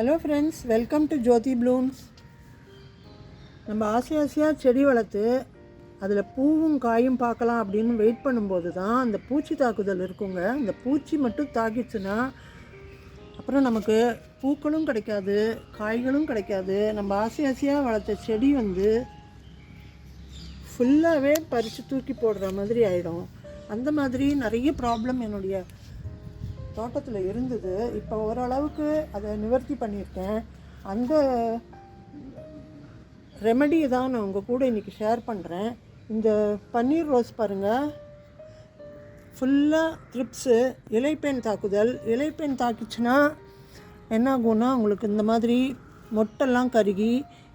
Hello friends, welcome to Jothi Blooms. நம்ம ஆசையாக செடி வளர்த்து அதில் பூவும் காயும் பார்க்கலாம் அப்படின்னு வெயிட் பண்ணும்போது தான் அந்த பூச்சி தாக்குதல் இருக்குங்க. இந்த பூச்சி மட்டும் தாக்கிச்சுன்னா அப்புறம் நமக்கு பூக்களும் கிடைக்காது, காய்களும் கிடைக்காது. நம்ம ஆசையாக வளர்த்த செடி ஃபுல்லாகவே பறித்து தூக்கி போடுற மாதிரி ஆகிடும். அந்த மாதிரி நிறைய ப்ராப்ளம் என்னுடைய தோட்டத்தில் இருந்தது. இப்போ ஓரளவுக்கு அதை நிவர்த்தி பண்ணியிருக்கேன். அந்த ரெமெடி தான் நான் உங்கள் கூட இன்றைக்கி ஷேர் பண்ணுறேன். இந்த பன்னீர் ரோஸ் பாருங்கள், ஃபுல்லாக த்ரிப்ஸு, இலைப்பேன் தாக்குதல். இலைப்பேன் தாக்கிச்சுன்னா என்ன ஆகும்னா உங்களுக்கு இந்த மாதிரி மொட்டெல்லாம் கருகி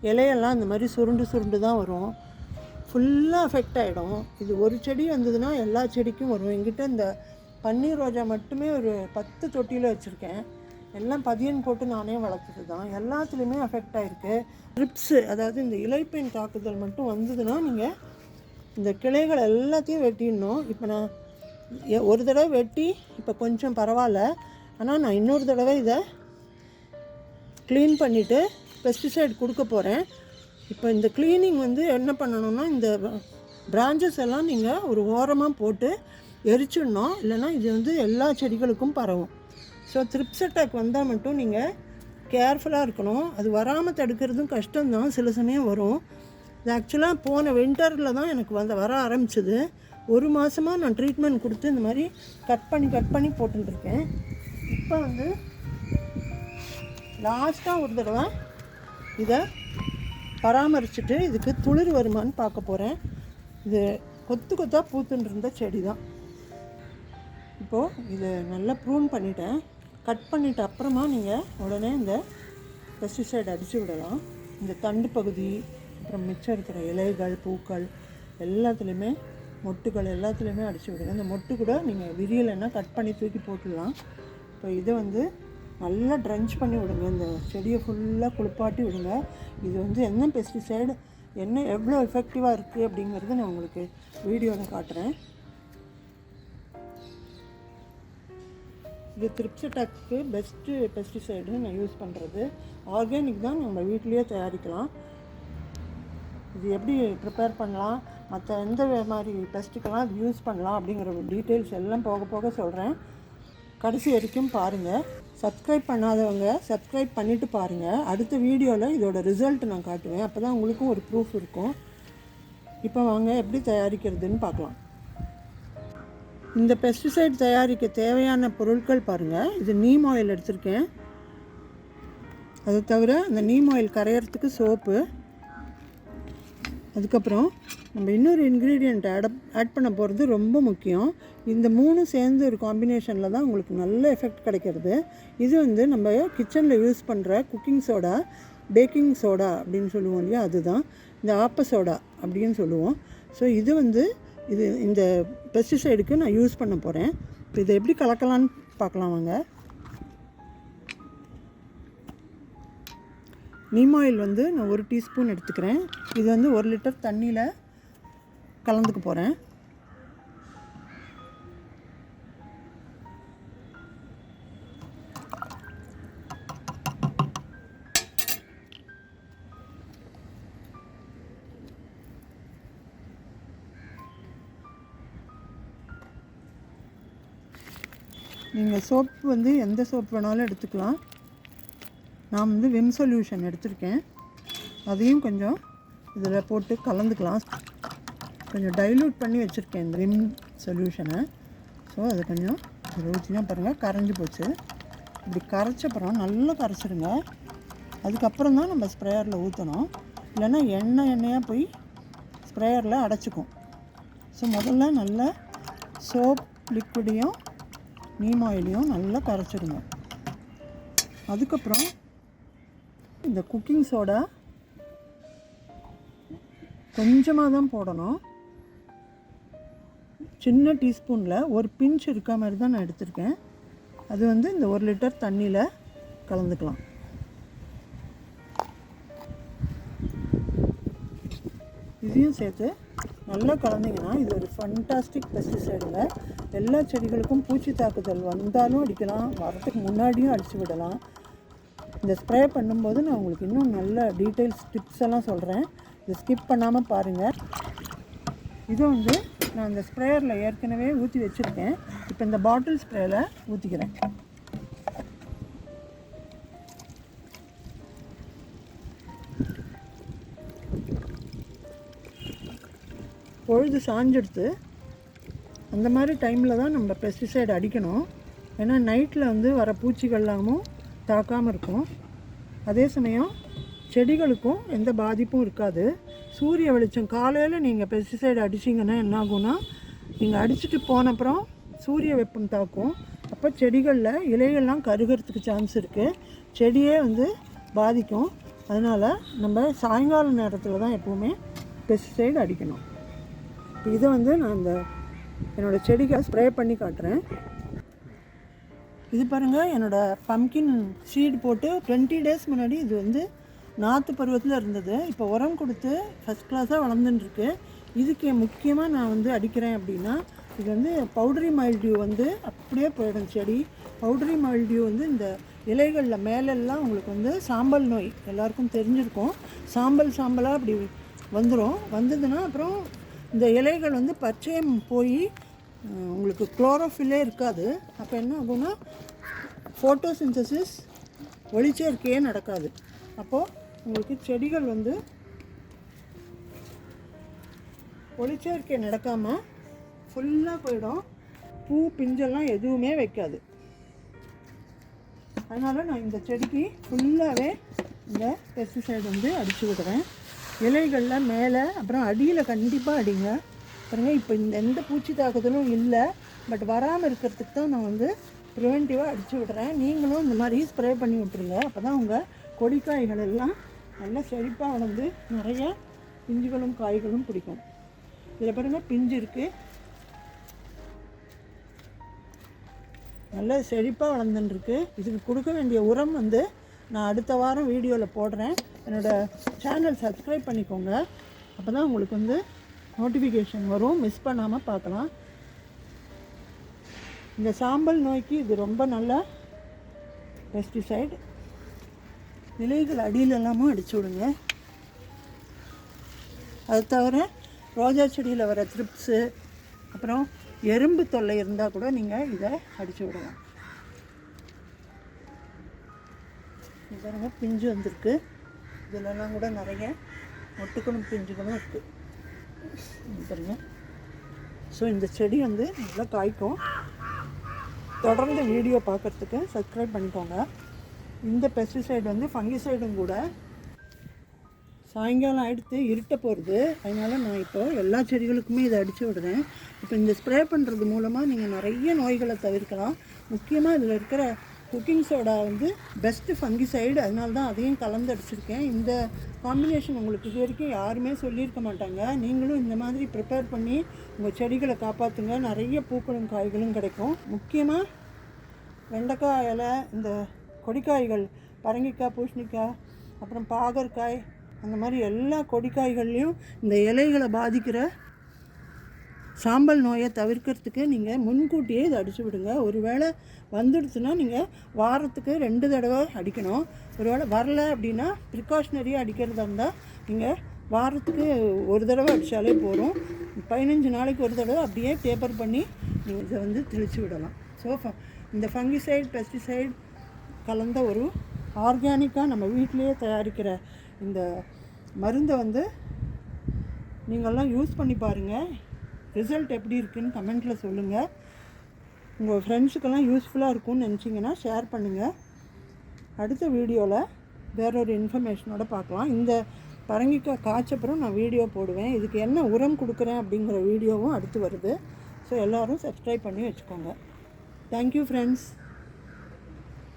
இலையெல்லாம் இந்த மாதிரி சுருண்டு தான் வரும். ஃபுல்லாக அஃபெக்ட் ஆகிடும். இது ஒரு செடி வந்ததுன்னா எல்லா செடிக்கும் வரும். என்கிட்ட இந்த பன்னீர் ரோஜா மட்டுமே ஒரு 10 தொட்டியில் வச்சுருக்கேன். எல்லாம் பதியன் போட்டு நானே வளர்த்துட்டு தான். எல்லாத்துலேயுமே அஃபெக்ட் ஆகிருக்கு. ட்ரிப்ஸு, அதாவது இந்த இலைப்பெண் தாக்குதல் மட்டும் வந்ததுன்னா நீங்கள் இந்த கிளைகள் எல்லாத்தையும் வெட்டிடணும். இப்போ நான் ஒரு தடவை வெட்டி இப்போ கொஞ்சம் பரவாயில்ல. ஆனால் நான் இன்னொரு தடவை இதை க்ளீன் பண்ணிவிட்டு பெஸ்டிசைட் கொடுக்க போகிறேன். இப்போ இந்த க்ளீனிங் என்ன பண்ணணும்னா, இந்த பிரான்ச்சஸ் எல்லாம் நீங்கள் ஒரு ஓரமாக போட்டு எரிச்சிடணும். இல்லைனா இது எல்லா செடிகளுக்கும் பரவும். ஸோ த்ரிப்ஸ் அட்டாக் வந்தால் மட்டும் நீங்கள் கேர்ஃபுல்லாக இருக்கணும். அது வராமல் தடுக்கிறதும் கஷ்டம்தான், சில சமயம் வரும். இது ஆக்சுவலாக போன வின்டரில் தான் எனக்கு வர ஆரம்பிச்சிது. ஒரு மாதமாக நான் ட்ரீட்மெண்ட் கொடுத்து இந்த மாதிரி கட் பண்ணி போட்டுருக்கேன். இப்போ லாஸ்ட்டாக ஒரு தடவை இதை பராமரிச்சுட்டு இதுக்கு துளிர் வருமானு பார்க்க போகிறேன். இது கொத்தாக பூத்துன்னு இருந்த செடி தான். இப்போது இதை நல்லா ப்ரூன் பண்ணிட்டேன். கட் பண்ணிவிட்டு அப்புறமா நீங்கள் உடனே இந்த பெஸ்டிசைட் அடித்து விடலாம். இந்த தண்டு பகுதி, அப்புறம் மிச்சம் இருக்கிற இலைகள், பூக்கள் எல்லாத்துலேயுமே, மொட்டுகள் எல்லாத்துலேயுமே அடித்து விடுங்க. இந்த மொட்டு கூட நீங்கள் விரியலைன்னா கட் பண்ணி தூக்கி போட்டுடலாம். இப்போ இதை நல்லா ட்ரென்ச் பண்ணி விடுங்க. இந்த செடியை ஃபுல்லாக குளிப்பாட்டி விடுங்க. இது என்ன பெஸ்டிசைடு, எவ்வளோ எஃபெக்டிவாக இருக்குது அப்படிங்கிறது நான் உங்களுக்கு வீடியோவில் காட்டுறேன். இது த்ரிப்ஸ் அட்டாக்கு பெஸ்ட்டு பெஸ்டிசைடு நான் யூஸ் பண்ணுறது. ஆர்கானிக் தான், நம்ம வீட்லேயே தயாரிக்கலாம். இது எப்படி ப்ரிப்பேர் பண்ணலாம், மற்ற எந்த மாதிரி பெஸ்ட்டுக்கெல்லாம் இது யூஸ் பண்ணலாம் அப்படிங்கிற டீட்டெயில்ஸ் எல்லாம் போக சொல்கிறேன். கடைசி வரைக்கும் பாருங்கள். சப்ஸ்கிரைப் பண்ணாதவங்க சப்ஸ்கிரைப் பண்ணிவிட்டு பாருங்கள். அடுத்த வீடியோவில் இதோட ரிசல்ட் நான் காட்டுவேன். அப்போ தான் உங்களுக்கும் ஒரு ப்ரூஃப் இருக்கும். இப்போ வாங்க எப்படி தயாரிக்கிறதுன்னு பார்க்கலாம். இந்த பெஸ்டிசைட் தயாரிக்க தேவையான பொருட்கள் பாருங்கள். இது நீம் ஆயில் எடுத்திருக்கேன். அதை தவிர அந்த நீம் ஆயில் கரையிறதுக்கு சோப்பு, அதுக்கப்புறம் நம்ம இன்னொரு இன்க்ரீடியண்ட் ஆட் பண்ண போகிறது ரொம்ப முக்கியம். இந்த 3 சேர்ந்து ஒரு காம்பினேஷனில் தான் உங்களுக்கு நல்ல எஃபெக்ட் கிடைக்கிறது. இது நம்ம கிச்சனில் யூஸ் பண்ணுற குக்கிங் சோடா, பேக்கிங் சோடா அப்படின்னு சொல்லுவோம் இல்லையா, அதுதான். இந்த ஆப்ப சோடா அப்படின்னு சொல்லுவோம். ஸோ இது இந்த பெஸ்டிசைடுக்கு நான் யூஸ் பண்ண போகிறேன். இப்போ இதை எப்படி கலக்கலான்னு பார்க்கலாம் வாங்க. நீம் ஆயில் நான் 1 டீஸ்பூன் எடுத்துக்கிறேன். இது 1 லிட்டர் தண்ணியில் கலந்துக்க போகிறேன். நீங்கள் சோப்பு எந்த சோப் வேணாலும் எடுத்துக்கலாம். நான் விம் சொல்யூஷன் எடுத்திருக்கேன். அதையும் கொஞ்சம் இதில் போட்டு கலந்துக்கலாம். கொஞ்சம் டைல்யூட் பண்ணி வச்சுருக்கேன் இந்த விம் சொல்யூஷனை. ஸோ அதை கொஞ்சம் ஊற்றினா பாருங்கள், கரைஞ்சி போச்சு. இப்படி கரைச்சப்புறம் நல்லா கரைச்சிடுங்க. அதுக்கப்புறம் தான் நம்ம ஸ்ப்ரேயரில் ஊற்றணும். இல்லைன்னா எண்ணெயாக போய் ஸ்ப்ரேயரில் அடைச்சிக்கும். ஸோ முதல்ல நல்லா சோப் லிக்விடையும் நீம் ஆயிலையும் நல்லா கரைச்சிடுங்க. அதுக்கப்புறம் இந்த குக்கிங் சோடா கொஞ்சமாக தான் போடணும். சின்ன டீஸ்பூனில் ஒரு பிஞ்ச் இருக்க மாதிரி தான் நான் எடுத்திருக்கேன். அது இந்த 1 லிட்டர் தண்ணியில் கலந்துக்கலாம். இதையும் சேர்த்து நல்லா கலந்திங்கன்னா இது ஒரு ஃபண்டாஸ்டிக் பெஸ்டிசைடுங்க. எல்லா செடிகளுக்கும் பூச்சி தாக்குதல் வந்தாலும் அடிக்கலாம், வரத்துக்கு முன்னாடியும் அடித்து விடலாம். இந்த ஸ்ப்ரே பண்ணும்போது நான் உங்களுக்கு இன்னும் நல்ல டீட்டெயில்ஸ் டிப்ஸ் எல்லாம் சொல்கிறேன். இதை ஸ்கிப் பண்ணாமல் பாருங்கள். இது வந்து நான் இந்த ஸ்ப்ரேயரில் ஏற்கனவே ஊற்றி வச்சுருக்கேன். இப்போ இந்த பாட்டில் ஸ்ப்ரேயில் ஊற்றிக்கிறேன். பொழுது சாஞ்செடுத்து அந்த மாதிரி டைமில் தான் நம்ம பெஸ்டிசைடு அடிக்கணும். ஏன்னா நைட்டில் வந்து வர பூச்சிகள்லாமும் தாக்காமல் இருக்கும். அதே சமயம் செடிகளுக்கும் எந்த பாதிப்பும் இருக்காது. சூரிய வெளிச்சம் காலையில் நீங்கள் பெஸ்டிசைடு அடிச்சிங்கன்னா என்ன ஆகும்னா, நீங்கள் அடிச்சுட்டு போனப்புறம் சூரிய வெப்பம் தாக்கும். அப்போ செடிகளில் இலைகள்லாம் கருகிறதுக்கு சான்ஸ் இருக்குது. செடியே வந்து பாதிக்கும். அதனால் நம்ம சாயங்கால நேரத்தில் தான் எப்போவுமே பெஸ்டிசைடு அடிக்கணும். இதை வந்து நான் என்னோடய செடிகளை ஸ்ப்ரே பண்ணி காட்டுறேன். இது பாருங்கள், என்னோடய பம்கின் சீடு போட்டு 20 டேஸ் முன்னாடி இது வந்து நாற்று பருவத்தில் இருந்தது. இப்போ உரம் கொடுத்து ஃபஸ்ட் கிளாஸாக வளர்ந்துட்டுருக்கு. இதுக்கு முக்கியமாக நான் வந்து அடிக்கிறேன் அப்படின்னா, இது வந்து பவுடரி மைல்டியூ வந்து அப்படியே போயிடும் செடி. பவுடரி மைல்டியூ வந்து இந்த இலைகளில் மேலெல்லாம் உங்களுக்கு வந்து சாம்பல் நோய் எல்லாருக்கும் தெரிஞ்சிருக்கும். சாம்பலாக அப்படி வந்துடும். வந்ததுன்னா அப்புறம் இந்த இலைகள் வந்து பச்சையம் போய் உங்களுக்கு குளோரோஃபில்லே இருக்காது. அப்போ என்ன ஆகும்னா, ஃபோட்டோசிந்தசிஸ் ஒளிச்சேர்க்கையே நடக்காது. அப்போது உங்களுக்கு செடிகள் வந்து ஒளிச்சேர்க்கை நடக்காமல் ஃபுல்லாக போயிடும். பூ பிஞ்செல்லாம் எதுவுமே வைக்காது. அதனால் நான் இந்த செடிக்கு ஃபுல்லாகவே இந்த பெஸ்டிசைடு வந்து அடித்து விடுறேன். இலைகளில் மேலே அப்புறம் அடியில் கண்டிப்பாக அடிங்க. பாருங்கள், இப்போ இந்த எந்த பூச்சி தாக்குதலும் இல்லை. பட் வராமல் இருக்கிறதுக்கு தான் நான் வந்து ப்ரிவென்டிவாக அடித்து விடுறேன். நீங்களும் இந்த மாதிரி ஸ்ப்ரே பண்ணி விட்ருங்க. அப்போ தான் உங்கள் கொடிக்காய்கள் எல்லாம் நல்லா செழிப்பாக வளர்ந்து நிறைய பிஞ்சுகளும் காய்களும் பிடிக்கும். இதில் பாருங்கள், பிஞ்சு இருக்குது, நல்லா செழிப்பாக வளர்ந்துருக்கு. இதுக்கு கொடுக்க வேண்டிய உரம் வந்து நான் அடுத்த வாரம் வீடியோவில் போடுறேன். என்னோடய சேனல் சப்ஸ்கிரைப் பண்ணிக்கோங்க. அப்போ தான் உங்களுக்கு வந்து நோட்டிஃபிகேஷன் வரும். மிஸ் பண்ணாமல் பார்க்கலாம். இந்த சாம்பல் நோய்க்கு இது ரொம்ப நல்ல பெஸ்டிசைடு. இலைகள் அடியிலெல்லாமும் அடிச்சு விடுங்க. அது தவிர ரோஜா செடியில் வர த்ரிப்ஸு அப்புறம் எறும்பு தொல்லை இருந்தால் கூட நீங்கள் இதை அடித்து விடலாம். பாருங்க, பிஞ்சு வந்திருக்கு. இதிலெல்லாம் கூட நிறைய மொட்டுக்களும் பிஞ்சுகளும் இருக்குது பாருங்க. ஸோ இந்த செடி வந்து நல்லா காய்க்கும். தொடர்ந்து வீடியோ பார்க்குறதுக்கு சப்ஸ்கிரைப் பண்ணிக்கோங்க. இந்த பெஸ்டிசைடு வந்து ஃபங்கிசைடும் கூட. சாயங்காலம் ஆகிடுத்து, இருட்ட போகிறது. அதனால் நான் இப்போ எல்லா செடிகளுக்குமே இதை அடித்து விடுறேன். இப்போ இந்த ஸ்ப்ரே பண்ணுறது மூலமாக நீங்கள் நிறைய நோய்களை தவிர்க்கலாம். முக்கியமாக இதில் இருக்கிற குக்கிங் சோடா வந்து பெஸ்ட்டு ஃபங்கிசைடு. அதனால தான் அதையும் கலந்து அடிச்சிருக்கேன். இந்த காம்பினேஷன் உங்களுக்கு இது வரைக்கும் யாருமே சொல்லியிருக்க மாட்டாங்க. நீங்களும் இந்த மாதிரி ப்ரிப்பேர் பண்ணி உங்கள் செடிகளை காப்பாற்றுங்க. நிறைய பூக்களும் காய்களும் கிடைக்கும். முக்கியமாக வெண்டைக்காய் இலை, இந்த கொடிக்காய்கள், பரங்கிக்காய், பூசணிக்காய், அப்புறம் பாகற்காய், அந்த மாதிரி எல்லா கொடிக்காய்கள்லேயும் இந்த இலைகளை பாதிக்கிற சாம்பல் நோயை தவிர்க்கிறதுக்கு நீங்கள் முன்கூட்டியே இதை அடித்து விடுங்க. ஒரு வேளை வந்துடுச்சுன்னா நீங்கள் வாரத்துக்கு 2 தடவை அடிக்கணும். ஒரு வேளை வரலை அப்படின்னா ப்ரிகாஷனரியாக அடிக்கிறதா இருந்தால் நீங்கள் வாரத்துக்கு 1 தடவை அடித்தாலே போதும். 15 நாளைக்கு ஒரு தடவை அப்படியே டேப்பர் பண்ணி நீங்கள் இதை வந்து தெளித்து விடலாம். ஸோ இந்த ஃபங்கிசைடு பெஸ்டிசைடு கலந்த ஒரு ஆர்கானிக்காக நம்ம வீட்டிலையே தயாரிக்கிற இந்த மருந்தை வந்து நீங்கள்லாம் யூஸ் பண்ணி பாருங்கள். ரிசல்ட் எப்படி இருக்குதுன்னு கமெண்ட்டில் சொல்லுங்கள். உங்கள் ஃப்ரெண்ட்ஸுக்கெல்லாம் யூஸ்ஃபுல்லாக இருக்கும்னு நினச்சிங்கன்னா ஷேர் பண்ணுங்கள். அடுத்த வீடியோவில் வேறொரு இன்ஃபர்மேஷனோட பார்க்கலாம். இந்த பரங்கிக்காய் காய்ச்சப்புறம் நான் வீடியோ போடுவேன். இதுக்கு என்ன உரம் கொடுக்குறேன் அப்படிங்கிற வீடியோவும் அடுத்து வருது. ஸோ எல்லோரும் சப்ஸ்கிரைப் பண்ணி வச்சுக்கோங்க. Thank you friends.